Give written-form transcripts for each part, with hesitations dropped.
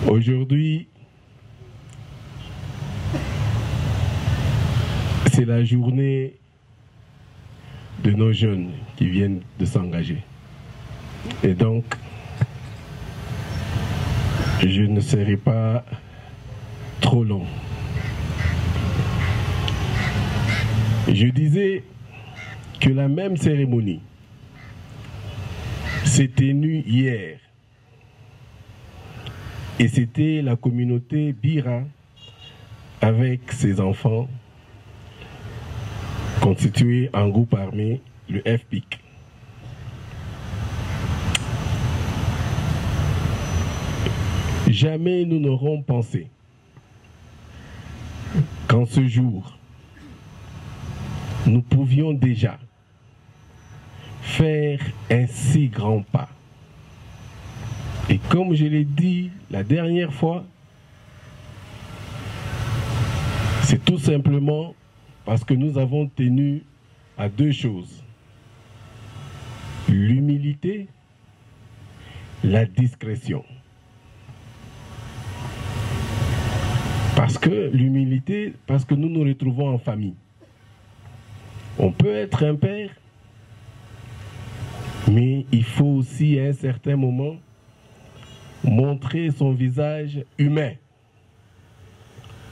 Aujourd'hui, c'est la journée de nos jeunes qui viennent de s'engager. Et donc, je ne serai pas trop long. Je disais que la même cérémonie s'est tenue hier. Et c'était la communauté Bira avec ses enfants constitués en groupe armé, le FPIC. Jamais nous n'aurons pensé qu'en ce jour, nous pouvions déjà faire un si grand pas. Et comme je l'ai dit la dernière fois, c'est tout simplement parce que nous avons tenu à deux choses: l'humilité, la discrétion. Parce que l'humilité, parce que nous nous retrouvons en famille. On peut être un père, mais il faut aussi à un certain moment montrer son visage humain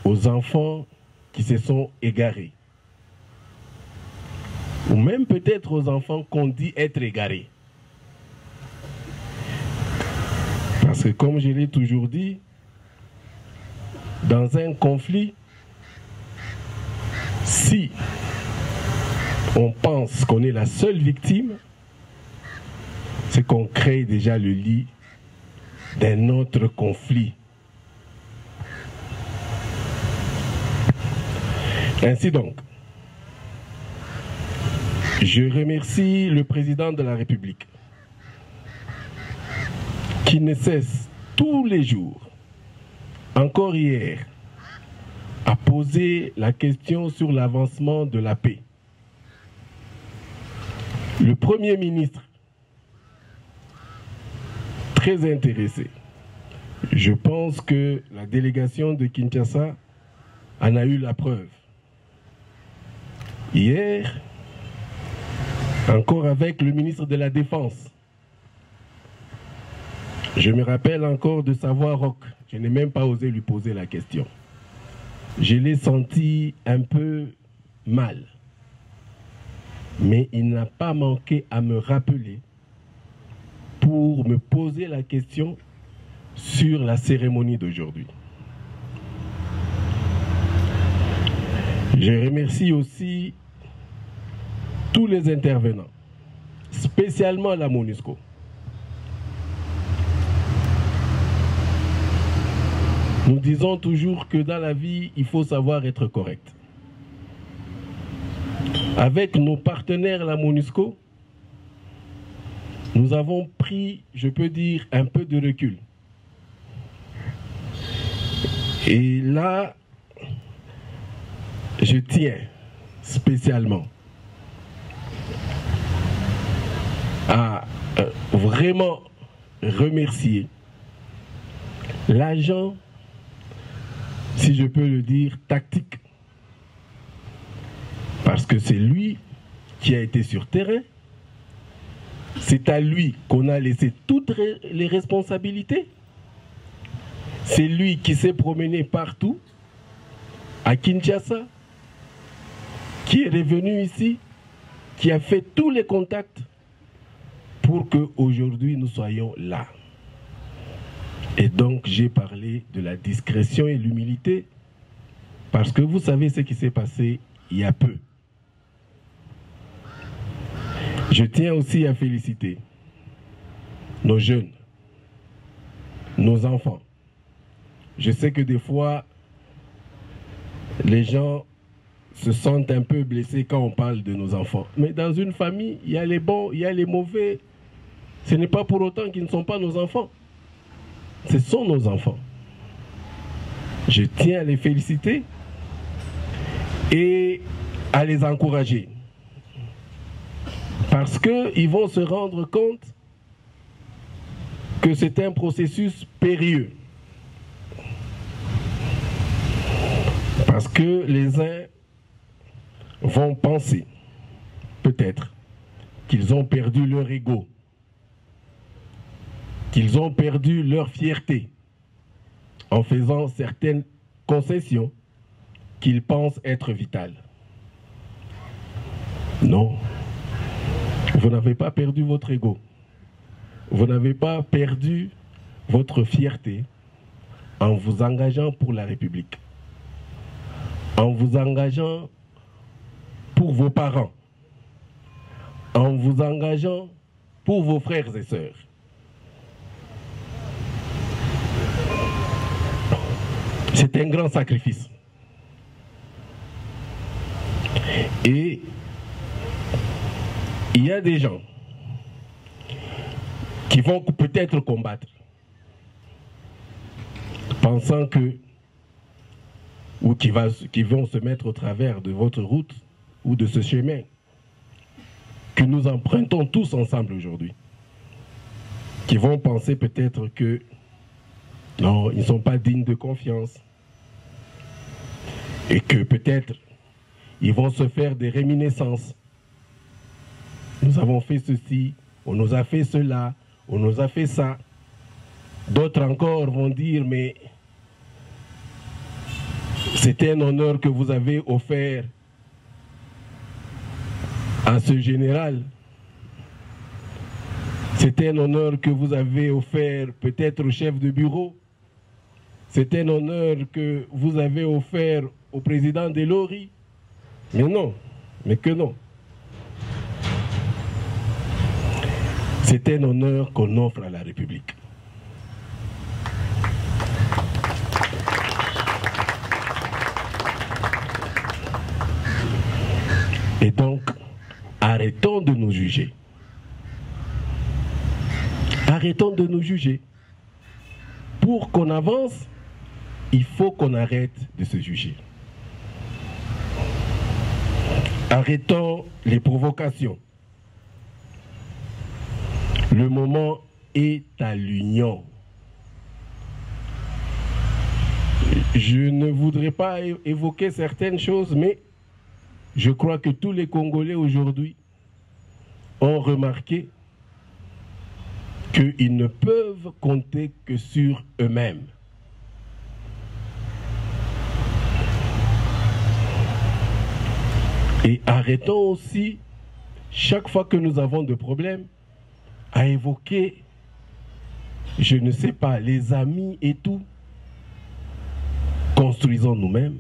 aux enfants qui se sont égarés. Ou même peut-être aux enfants qu'on dit être égarés. Parce que comme je l'ai toujours dit, dans un conflit, si on pense qu'on est la seule victime, c'est qu'on crée déjà le lit d'un autre conflit. Ainsi donc, je remercie le président de la République qui ne cesse tous les jours, encore hier, à poser la question sur l'avancement de la paix. Le Premier ministre, très intéressé. Je pense que la délégation de Kinshasa en a eu la preuve. Hier, encore avec le ministre de la Défense, je me rappelle encore de sa voix rauque. Je n'ai même pas osé lui poser la question. Je l'ai senti un peu mal. Mais il n'a pas manqué à me rappeler pour me poser la question sur la cérémonie d'aujourd'hui. Je remercie aussi tous les intervenants, spécialement la MONUSCO. Nous disons toujours que dans la vie, il faut savoir être correct. Avec nos partenaires, la MONUSCO, nous avons pris, je peux dire, un peu de recul. Et là, je tiens spécialement à vraiment remercier l'agent, si je peux le dire, tactique. Parce que c'est lui qui a été sur terrain. C'est à lui qu'on a laissé toutes les responsabilités. C'est lui qui s'est promené partout, à Kinshasa, qui est revenu ici, qui a fait tous les contacts pour qu'aujourd'hui nous soyons là. Et donc j'ai parlé de la discrétion et l'humilité, parce que vous savez ce qui s'est passé il y a peu. Je tiens aussi à féliciter nos jeunes, nos enfants. Je sais que des fois, les gens se sentent un peu blessés quand on parle de nos enfants. Mais dans une famille, il y a les bons, il y a les mauvais. Ce n'est pas pour autant qu'ils ne sont pas nos enfants. Ce sont nos enfants. Je tiens à les féliciter et à les encourager. Parce qu'ils vont se rendre compte que c'est un processus périlleux. Parce que les uns vont penser, peut-être, qu'ils ont perdu leur ego, qu'ils ont perdu leur fierté en faisant certaines concessions qu'ils pensent être vitales. Non, vous n'avez pas perdu votre ego. Vous n'avez pas perdu votre fierté en vous engageant pour la République, en vous engageant pour vos parents, en vous engageant pour vos frères et sœurs. C'est un grand sacrifice. Et il y a des gens qui vont peut-être combattre, pensant que, ou qui vont se mettre au travers de votre route ou de ce chemin que nous empruntons tous ensemble aujourd'hui, qui vont penser peut-être que non, ils ne sont pas dignes de confiance et que peut-être ils vont se faire des réminiscences. Nous avons fait ceci, on nous a fait cela, on nous a fait ça. D'autres encore vont dire, mais c'était un honneur que vous avez offert à ce général. C'était un honneur que vous avez offert peut-être au chef de bureau. C'est un honneur que vous avez offert au président de l'ORI. Mais non, mais que non. C'est un honneur qu'on offre à la République. Et donc, arrêtons de nous juger. Arrêtons de nous juger. Pour qu'on avance, il faut qu'on arrête de se juger. Arrêtons les provocations. Le moment est à l'union. Je ne voudrais pas évoquer certaines choses, mais je crois que tous les Congolais aujourd'hui ont remarqué qu'ils ne peuvent compter que sur eux-mêmes. Et arrêtons aussi, chaque fois que nous avons des problèmes, à évoquer, je ne sais pas, les amis et tout. Construisons nous-mêmes,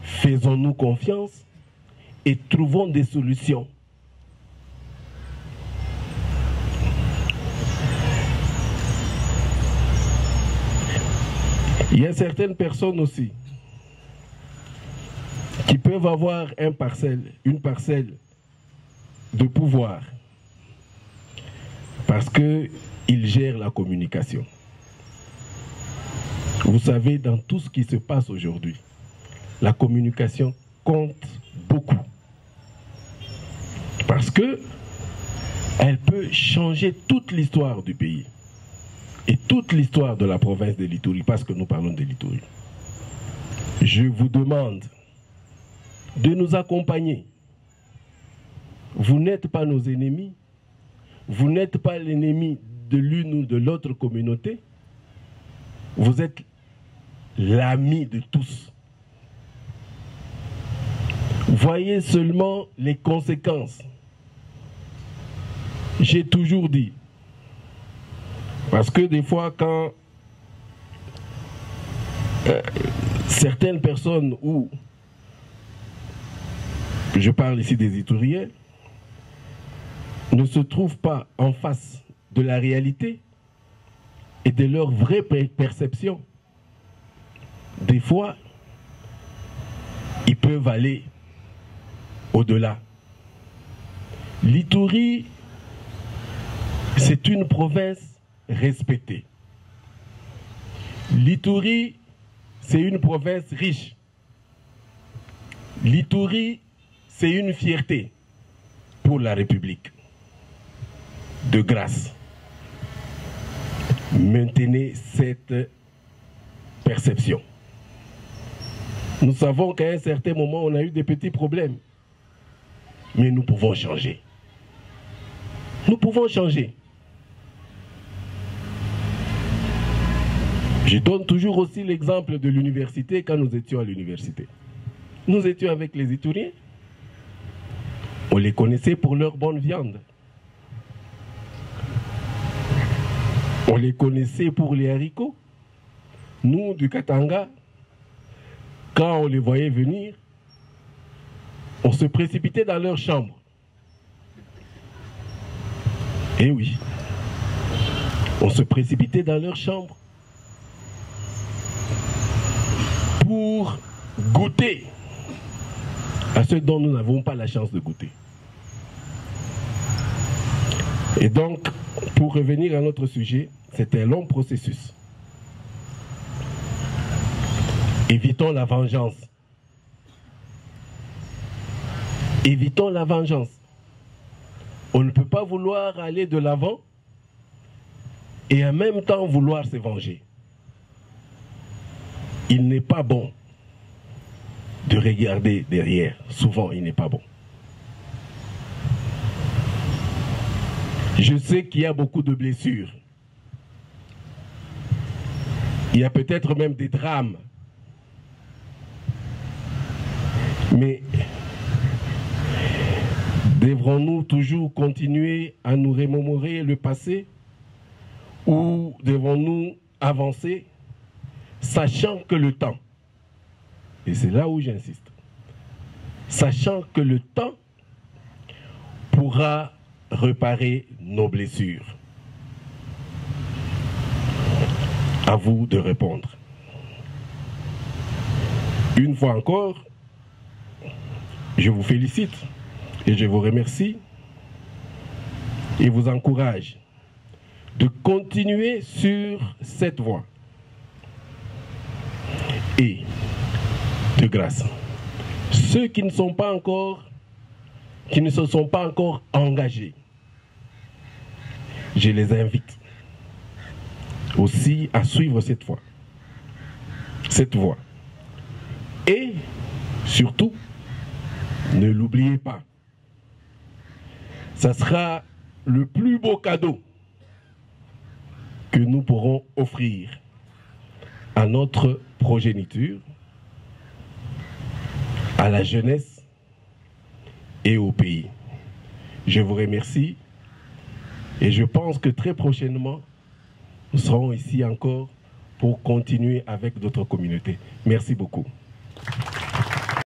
faisons-nous confiance et trouvons des solutions. Il y a certaines personnes aussi qui peuvent avoir une parcelle de pouvoir parce qu'ils gèrent la communication. Vous savez, dans tout ce qui se passe aujourd'hui, la communication compte beaucoup. Parce qu'elle peut changer toute l'histoire du pays et toute l'histoire de la province de l'Ituri, parce que nous parlons de l'Ituri. Je vous demande de nous accompagner. Vous n'êtes pas nos ennemis, vous n'êtes pas l'ennemi de l'une ou de l'autre communauté, vous êtes l'ami de tous. Voyez seulement les conséquences. J'ai toujours dit, parce que des fois quand certaines personnes, ou je parle ici des Ituriens, ne se trouvent pas en face de la réalité et de leur vraie perception, des fois, ils peuvent aller au-delà. L'Ituri, c'est une province respectée. L'Ituri, c'est une province riche. L'Ituri, c'est une fierté pour la République. De grâce, maintenez cette perception. Nous savons qu'à un certain moment, on a eu des petits problèmes. Mais nous pouvons changer. Nous pouvons changer. Je donne toujours aussi l'exemple de l'université quand nous étions à l'université. Nous étions avec les Ituriens. On les connaissait pour leur bonne viande. On les connaissait pour les haricots. Nous, du Katanga, quand on les voyait venir, on se précipitait dans leur chambre. Eh oui, on se précipitait dans leur chambre pour goûter à ce dont nous n'avons pas la chance de goûter. Et donc, pour revenir à notre sujet, c'est un long processus. Évitons la vengeance. Évitons la vengeance. On ne peut pas vouloir aller de l'avant et en même temps vouloir se venger. Il n'est pas bon de regarder derrière. Souvent, il n'est pas bon. Je sais qu'il y a beaucoup de blessures. Il y a peut-être même des drames. Mais devrons-nous toujours continuer à nous remémorer le passé ou devons-nous avancer, sachant que le temps, et c'est là où j'insiste, sachant que le temps pourra réparer nos blessures. À vous de répondre. Une fois encore, je vous félicite et je vous remercie et vous encourage de continuer sur cette voie. Et, de grâce, ceux qui ne se sont pas encore engagés, je les invite aussi à suivre cette voie. Et, surtout, ne l'oubliez pas, ça sera le plus beau cadeau que nous pourrons offrir à notre progéniture, à la jeunesse et au pays. Je vous remercie et je pense que très prochainement, nous serons ici encore pour continuer avec d'autres communautés. Merci beaucoup.